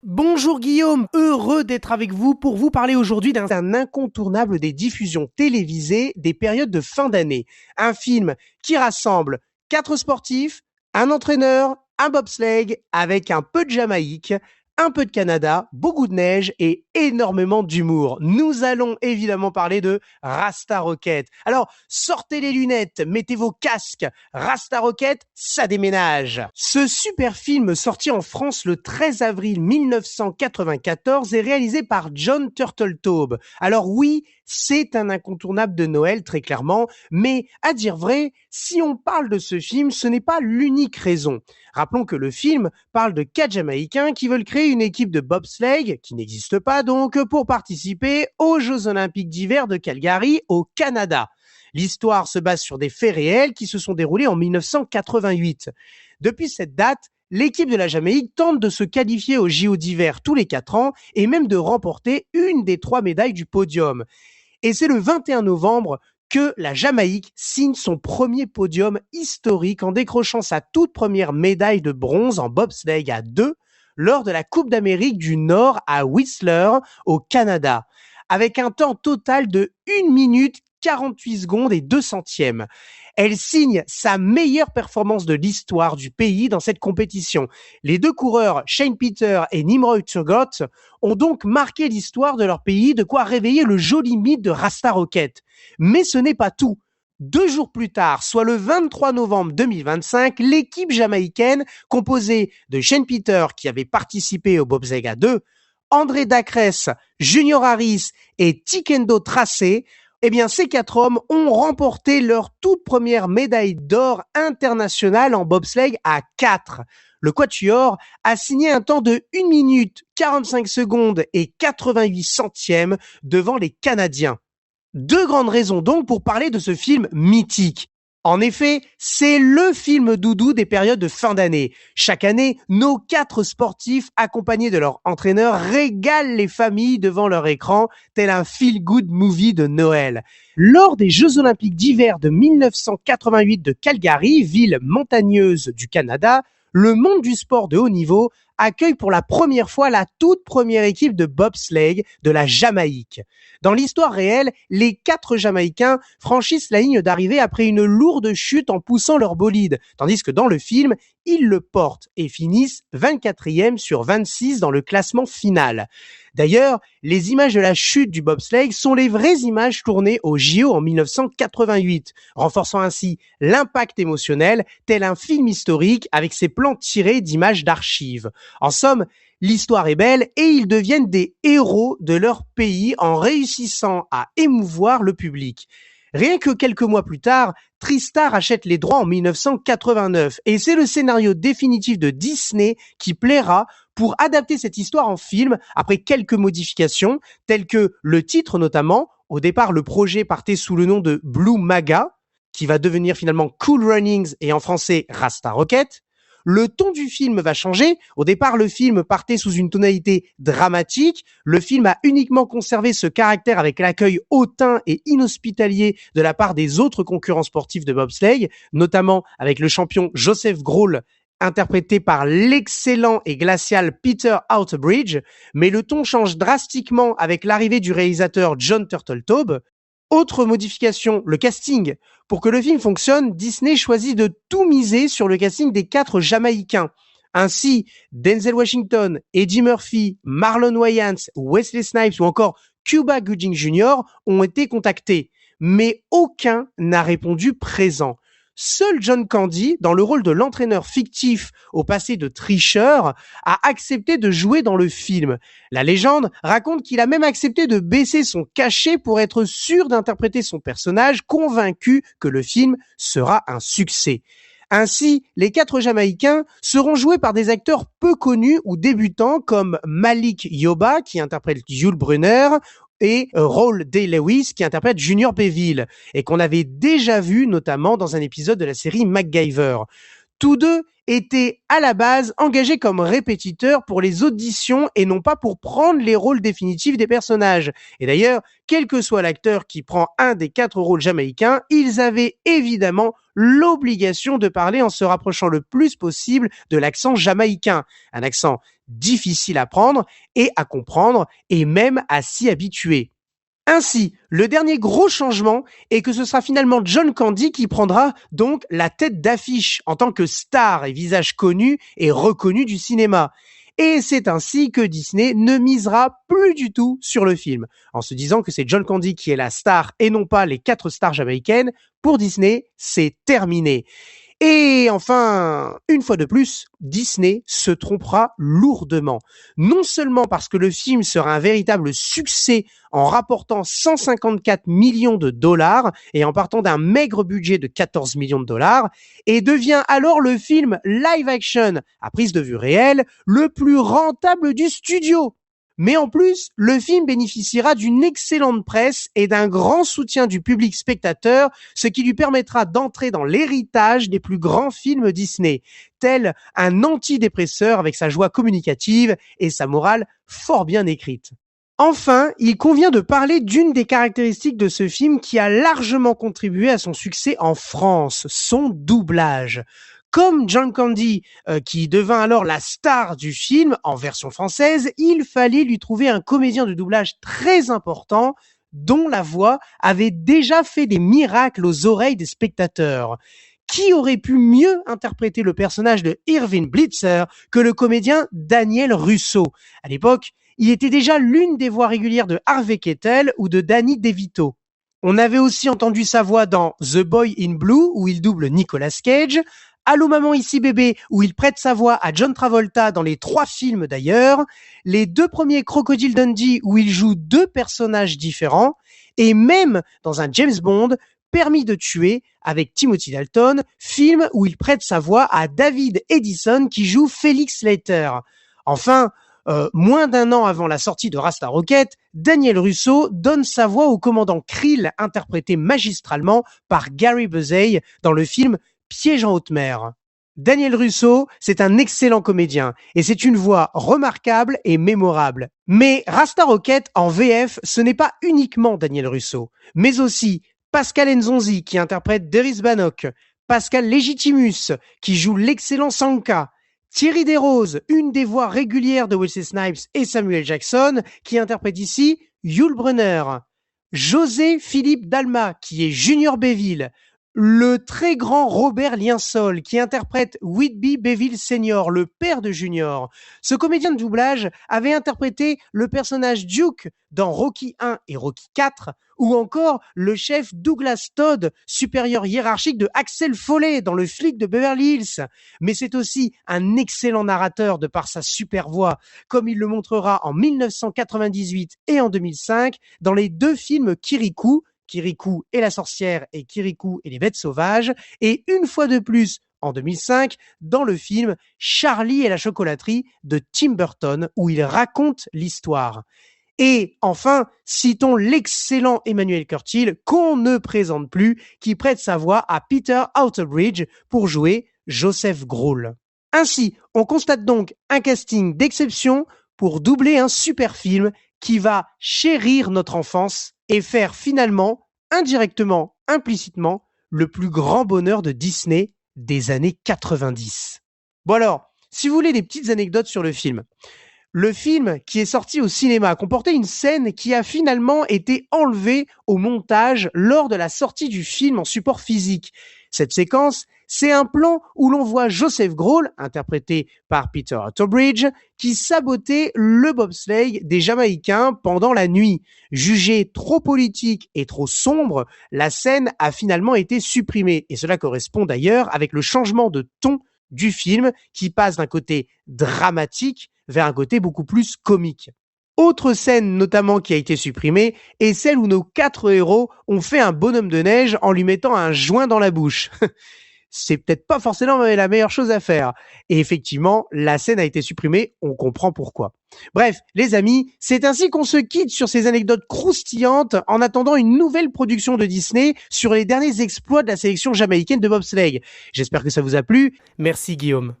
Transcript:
Bonjour Guillaume, heureux d'être avec vous pour vous parler aujourd'hui d'un incontournable des diffusions télévisées des périodes de fin d'année. Un film qui rassemble 4 sportifs, un entraîneur, un bobsleigh avec un peu de Jamaïque, un peu de Canada, beaucoup de neige et énormément d'humour. Nous allons évidemment parler de Rasta Rocket. Alors, sortez les lunettes, mettez vos casques. Rasta Rocket, ça déménage. Ce super film sorti en France le 13 avril 1994 est réalisé par John Turteltaub. Alors oui, c'est un incontournable de Noël, très clairement, mais à dire vrai, si on parle de ce film, ce n'est pas l'unique raison. Rappelons que le film parle de 4 Jamaïcains qui veulent créer une équipe de bobsleigh, qui n'existe pas donc, pour participer aux Jeux Olympiques d'hiver de Calgary au Canada. L'histoire se base sur des faits réels qui se sont déroulés en 1988. Depuis cette date, l'équipe de la Jamaïque tente de se qualifier aux JO d'hiver tous les 4 ans et même de remporter une des 3 médailles du podium. Et c'est le 21 novembre que la Jamaïque signe son premier podium historique en décrochant sa toute première médaille de bronze en bobsleigh à 2 lors de la Coupe d'Amérique du Nord à Whistler, au Canada, avec un temps total de 1 minute 48 secondes et 2 centièmes. Elle signe sa meilleure performance de l'histoire du pays dans cette compétition. Les 2 coureurs, Shane Peter et Nimrod Turgot, ont donc marqué l'histoire de leur pays, de quoi réveiller le joli mythe de Rasta Rocket. Mais ce n'est pas tout. 2 jours plus tard, soit le 23 novembre 2025, l'équipe jamaïcaine, composée de Shane Peter, qui avait participé au bobsleigh à 2, André Dacres, Junior Harris et Tikendo Tracé, eh bien, ces 4 hommes ont remporté leur toute première médaille d'or internationale en bobsleigh à 4. Le quatuor a signé un temps de 1 minute 45 secondes et 88 centièmes devant les Canadiens. 2 grandes raisons donc pour parler de ce film mythique. En effet, c'est le film doudou des périodes de fin d'année. Chaque année, nos 4 sportifs, accompagnés de leur entraîneur, régalent les familles devant leur écran, tel un feel-good movie de Noël. Lors des Jeux Olympiques d'hiver de 1988 de Calgary, ville montagneuse du Canada, le monde du sport de haut niveau accueille pour la première fois la toute première équipe de bobsleigh de la Jamaïque. Dans l'histoire réelle, les 4 Jamaïcains franchissent la ligne d'arrivée après une lourde chute en poussant leur bolide, tandis que dans le film, ils le portent et finissent 24e sur 26 dans le classement final. D'ailleurs, les images de la chute du bobsleigh sont les vraies images tournées au JO en 1988, renforçant ainsi l'impact émotionnel tel un film historique avec ses plans tirés d'images d'archives. En somme, l'histoire est belle et ils deviennent des héros de leur pays en réussissant à émouvoir le public. Rien que quelques mois plus tard, Tristar achète les droits en 1989 et c'est le scénario définitif de Disney qui plaira pour adapter cette histoire en film après quelques modifications, telles que le titre notamment. Au départ, le projet partait sous le nom de Blue Maga, qui va devenir finalement Cool Runnings et en français Rasta Rocket. Le ton du film va changer. Au départ, le film partait sous une tonalité dramatique. Le film a uniquement conservé ce caractère avec l'accueil hautain et inhospitalier de la part des autres concurrents sportifs de bobsleigh, notamment avec le champion Joseph Graul, interprété par l'excellent et glacial Peter Outbridge. Mais le ton change drastiquement avec l'arrivée du réalisateur John Turteltaub. Autre modification, le casting. Pour que le film fonctionne, Disney choisit de tout miser sur le casting des 4 Jamaïcains. Ainsi, Denzel Washington, Eddie Murphy, Marlon Wayans, Wesley Snipes ou encore Cuba Gooding Jr. ont été contactés. Mais aucun n'a répondu présent. Seul John Candy, dans le rôle de l'entraîneur fictif au passé de tricheur, a accepté de jouer dans le film. La légende raconte qu'il a même accepté de baisser son cachet pour être sûr d'interpréter son personnage, convaincu que le film sera un succès. Ainsi, les 4 Jamaïcains seront joués par des acteurs peu connus ou débutants comme Malik Yoba, qui interprète Yul Brynner, et Raul Day-Lewis qui interprète Junior Béville et qu'on avait déjà vu notamment dans un épisode de la série MacGyver. Tous deux étaient à la base engagés comme répétiteurs pour les auditions et non pas pour prendre les rôles définitifs des personnages. Et d'ailleurs, quel que soit l'acteur qui prend un des 4 rôles jamaïcains, ils avaient évidemment l'obligation de parler en se rapprochant le plus possible de l'accent jamaïcain. Un accent difficile à prendre et à comprendre et même à s'y habituer. Ainsi, le dernier gros changement est que ce sera finalement John Candy qui prendra donc la tête d'affiche en tant que star et visage connu et reconnu du cinéma. Et c'est ainsi que Disney ne misera plus du tout sur le film. En se disant que c'est John Candy qui est la star et non pas les 4 stars jamaïcaines, pour Disney, c'est terminé. Et enfin, une fois de plus, Disney se trompera lourdement. Non seulement parce que le film sera un véritable succès en rapportant 154 millions de dollars et en partant d'un maigre budget de 14 millions de dollars, et devient alors le film live action, à prise de vue réelle, le plus rentable du studio. Mais en plus, le film bénéficiera d'une excellente presse et d'un grand soutien du public spectateur, ce qui lui permettra d'entrer dans l'héritage des plus grands films Disney, tel un antidépresseur avec sa joie communicative et sa morale fort bien écrite. Enfin, il convient de parler d'une des caractéristiques de ce film qui a largement contribué à son succès en France, son doublage. Comme John Candy, qui devint alors la star du film en version française, il fallait lui trouver un comédien de doublage très important dont la voix avait déjà fait des miracles aux oreilles des spectateurs. Qui aurait pu mieux interpréter le personnage de Irving Blitzer que le comédien Daniel Russo? À l'époque, il était déjà l'une des voix régulières de Harvey Keitel ou de Danny DeVito. On avait aussi entendu sa voix dans The Boy in Blue, où il double Nicolas Cage, Allô maman ici bébé, où il prête sa voix à John Travolta dans les 3 films d'ailleurs, les 2 premiers Crocodile Dundee où il joue 2 personnages différents, et même dans un James Bond, Permis de tuer avec Timothy Dalton, film où il prête sa voix à David Edison qui joue Felix Leiter. Enfin, moins d'1 an avant la sortie de Rasta Rocket, Daniel Russo donne sa voix au commandant Krill, interprété magistralement par Gary Busey dans le film Piège en haute mer. Daniel Russo, c'est un excellent comédien et c'est une voix remarquable et mémorable. Mais Rasta Rocket en VF, ce n'est pas uniquement Daniel Russo, mais aussi Pascal Nzonzi qui interprète Deris Bannock, Pascal Legitimus qui joue l'excellent Sanka, Thierry Desroses, une des voix régulières de Wesley Snipes et Samuel Jackson qui interprète ici Yul Brynner, José Philippe Dalma qui est Junior Béville, le très grand Robert Liensol qui interprète Whitby Béville Senior, le père de Junior. Ce comédien de doublage avait interprété le personnage Duke dans Rocky 1 et Rocky 4, ou encore le chef Douglas Todd, supérieur hiérarchique de Axel Foley dans Le flic de Beverly Hills. Mais c'est aussi un excellent narrateur de par sa super voix, comme il le montrera en 1998 et en 2005 dans les 2 films Kirikou et la sorcière et Kirikou et les bêtes sauvages, et une fois de plus en 2005 dans le film Charlie et la chocolaterie de Tim Burton où il raconte l'histoire. Et enfin, citons l'excellent Emmanuel Curtil qu'on ne présente plus, qui prête sa voix à Peter Outerbridge pour jouer Joseph Grohl. Ainsi, on constate donc un casting d'exception pour doubler un super film qui va chérir notre enfance et faire finalement, indirectement, implicitement, le plus grand bonheur de Disney des années 90. Bon alors, si vous voulez des petites anecdotes sur le film qui est sorti au cinéma comportait une scène qui a finalement été enlevée au montage lors de la sortie du film en support physique. Cette séquence, c'est un plan où l'on voit Joseph Grohl, interprété par Peter Outerbridge, qui sabotait le bobsleigh des Jamaïcains pendant la nuit. Jugée trop politique et trop sombre, la scène a finalement été supprimée. Et cela correspond d'ailleurs avec le changement de ton du film qui passe d'un côté dramatique vers un côté beaucoup plus comique. Autre scène notamment qui a été supprimée est celle où nos 4 héros ont fait un bonhomme de neige en lui mettant un joint dans la bouche. c'est peut-être pas forcément la meilleure chose à faire. Et effectivement, la scène a été supprimée, on comprend pourquoi. Bref, les amis, c'est ainsi qu'on se quitte sur ces anecdotes croustillantes en attendant une nouvelle production de Disney sur les derniers exploits de la sélection jamaïcaine de bobsleigh. J'espère que ça vous a plu. Merci Guillaume.